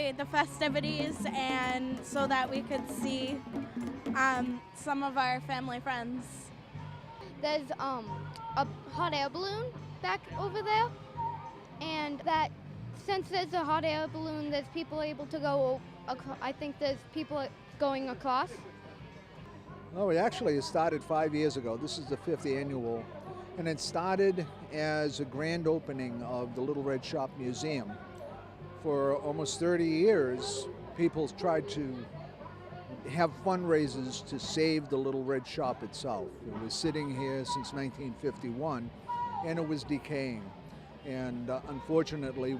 enjoy the festivities and so that we could see some of our family friends. There's a hot air balloon back over there, and that since there's a hot air balloon, there's people able to go. I think there's people going across. Oh, it started 5 years ago. This is the 5th annual, and it started as a grand opening of the Little Red Shop Museum. For almost 30 years, people tried to have fundraisers to save the Little Red Shop itself. It was sitting here since 1951, and it was decaying. And unfortunately,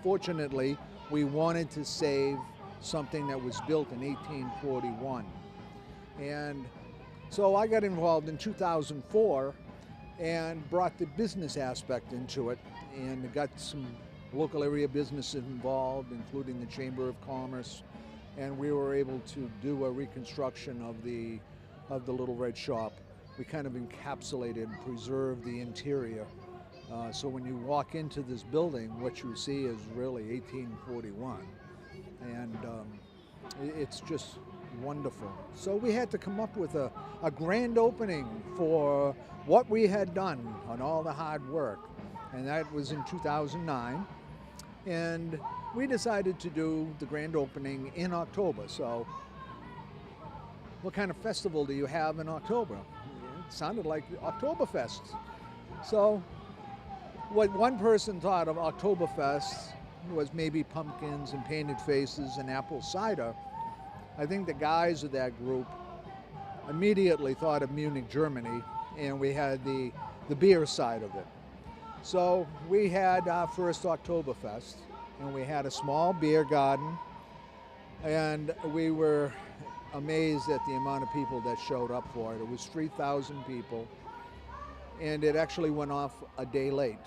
fortunately, we wanted to save something that was built in 1841. And so I got involved in 2004 and brought the business aspect into it, and got some local area businesses involved, including the Chamber of Commerce, and we were able to do a reconstruction of the Little Red Shop. We kind of encapsulated and preserved the interior. So when you walk into this building, what you see is really 1841. And it's just wonderful. So we had to come up with a grand opening for what we had done on all the hard work. And that was in 2009. And we decided to do the grand opening in October. So what kind of festival do you have in October? It sounded like Oktoberfest. So what one person thought of Oktoberfest was maybe pumpkins and painted faces and apple cider. I think the guys of that group immediately thought of Munich, Germany, and we had the beer side of it. So we had our first Oktoberfest, and we had a small beer garden, and we were amazed at the amount of people that showed up for it. It was 3,000 people, and it actually went off a day late,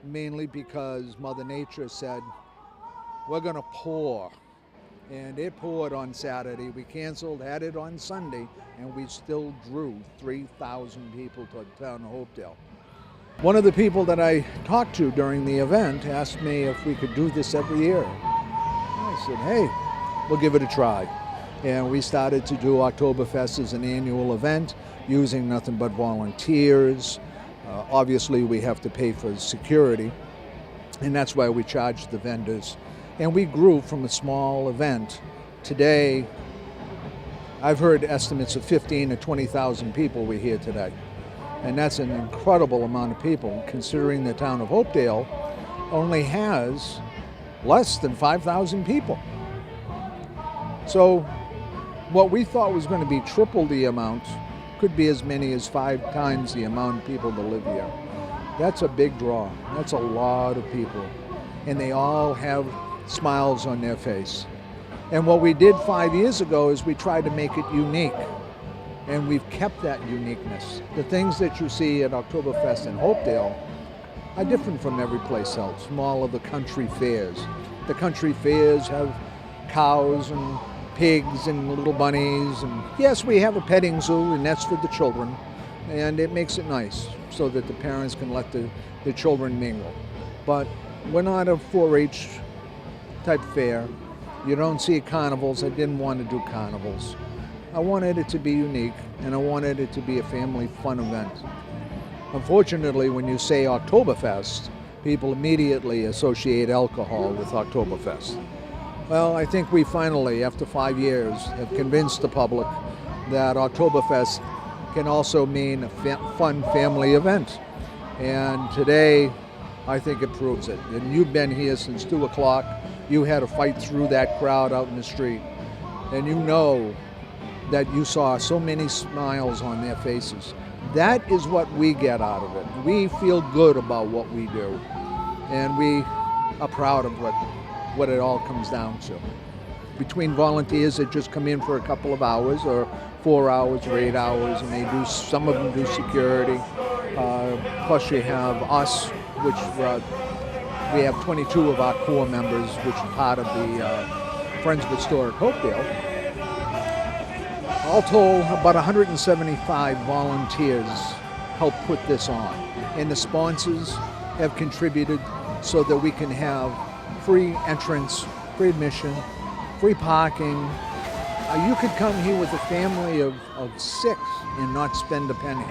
mainly because Mother Nature said, we're gonna pour. And it poured on Saturday. We canceled, had it on Sunday, and we still drew 3,000 people to the town of Hopedale. One of the people that I talked to during the event asked me if we could do this every year. I said, hey, we'll give it a try. And we started to do Oktoberfest as an annual event using nothing but volunteers. Obviously, we have to pay for security, and that's why we charge the vendors. And we grew from a small event. Today, I've heard estimates of 15,000 to 20,000 people were here today. And that's an incredible amount of people, considering the town of Hopedale only has less than 5,000 people. So what we thought was going to be triple the amount could be as many as 5 times the amount of people that live here. That's a big draw. That's a lot of people. And they all have smiles on their face. And what we did 5 years ago is we tried to make it unique. And we've kept that uniqueness. The things that you see at Oktoberfest in Hopedale are different from every place else, from all of the country fairs. The country fairs have cows and pigs and little bunnies, and yes, we have a petting zoo, and that's for the children, and it makes it nice so that the parents can let the children mingle. But we're not a 4-H type fair. You don't see carnivals. I didn't want to do carnivals. I wanted it to be unique, and I wanted it to be a family fun event. Unfortunately, when you say Oktoberfest, people immediately associate alcohol with Oktoberfest. Well, I think we finally, after 5 years, have convinced the public that Oktoberfest can also mean a fun family event. And today, I think it proves it. And you've been here since 2 o'clock. You had to fight through that crowd out in the street. And you know that you saw so many smiles on their faces. That is what we get out of it. We feel good about what we do. And we are proud of what it all comes down to. Between volunteers that just come in for a couple of hours, or 4 hours or 8 hours, and some of them do security. Plus you have us, which we have 22 of our core members, which are part of the Friends of Historic Hopedale. All told, about 175 volunteers helped put this on. And the sponsors have contributed so that we can have free entrance, free admission, free parking. You could come here with a family of 6 and not spend a penny.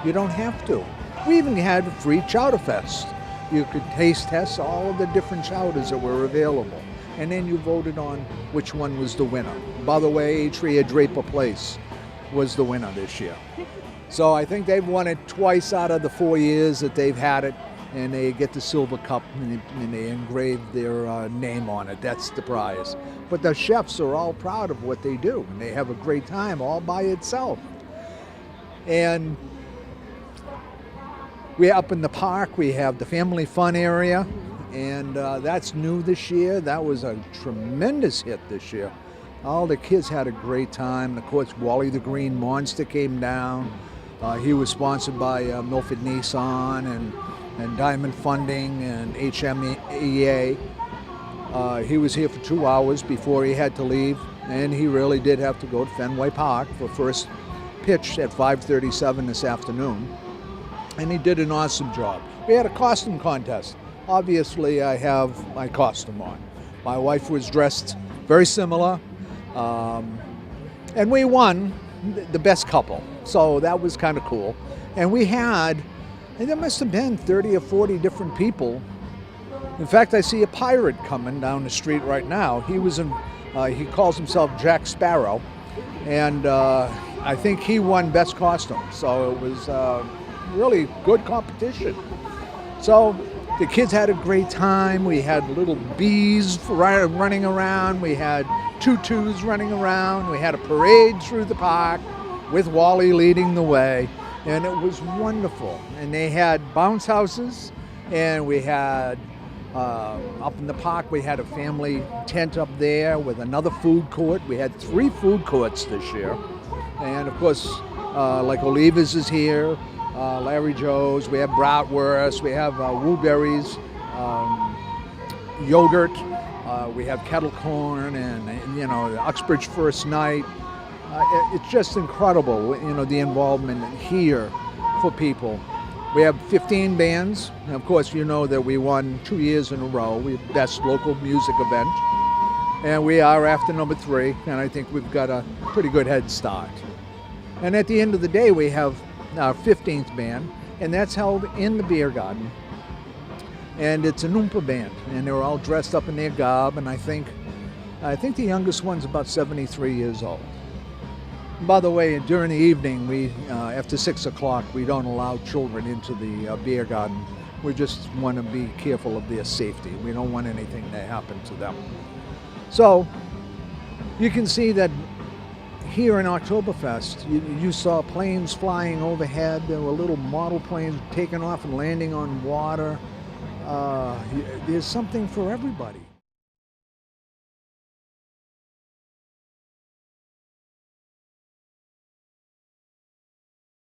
You don't have to. We even had a free chowder fest. You could taste test all of the different chowders that were available. And then you voted on which one was the winner. By the way, Atria Draper Place was the winner this year. So I think they've won it twice out of the 4 years that they've had it, and they get the silver cup and they engrave their name on it. That's the prize. But the chefs are all proud of what they do, and they have a great time all by itself. And we're up in the park. We have the family fun area, and that's new this year. That was a tremendous hit this year. All the kids had a great time. And of course, Wally the Green Monster came down. He was sponsored by Milford Nissan and Diamond Funding and HMEA. He was here for 2 hours before he had to leave, and he really did have to go to Fenway Park for first pitch at 5:37 this afternoon. And he did an awesome job. We had a costume contest. Obviously, I have my costume on. My wife was dressed very similar, and we won the best couple. So that was kind of cool. And we had, and there must have been 30 or 40 different people. In fact, I see a pirate coming down the street right now. He calls himself Jack Sparrow, and I think he won best costume. So it was really good competition. So the kids had a great time. We had little bees running around. We had tutus running around. We had a parade through the park with Wally leading the way, and it was wonderful. And they had bounce houses, and we had up in the park, we had a family tent up there with another food court. We had 3 food courts this year. And of course, like Oliva's is here, Larry Joe's, we have bratwurst, we have Wooberries, yogurt, we have kettle corn, and you know, the Uxbridge First Night. It's just incredible, you know, the involvement here for people. We have 15 bands, and of course, you know that we won 2 years in a row. We have best local music event, and we are after number 3, and I think we've got a pretty good head start. And at the end of the day, we have our 15th band, and that's held in the beer garden. And it's an Oompa band, and they're all dressed up in their garb, and I think the youngest one's about 73 years old. By the way, during the evening, we after 6 o'clock, we don't allow children into the beer garden. We just want to be careful of their safety. We don't want anything to happen to them. So you can see that here in Oktoberfest, you saw planes flying overhead. There were little model planes taking off and landing on water. There's something for everybody.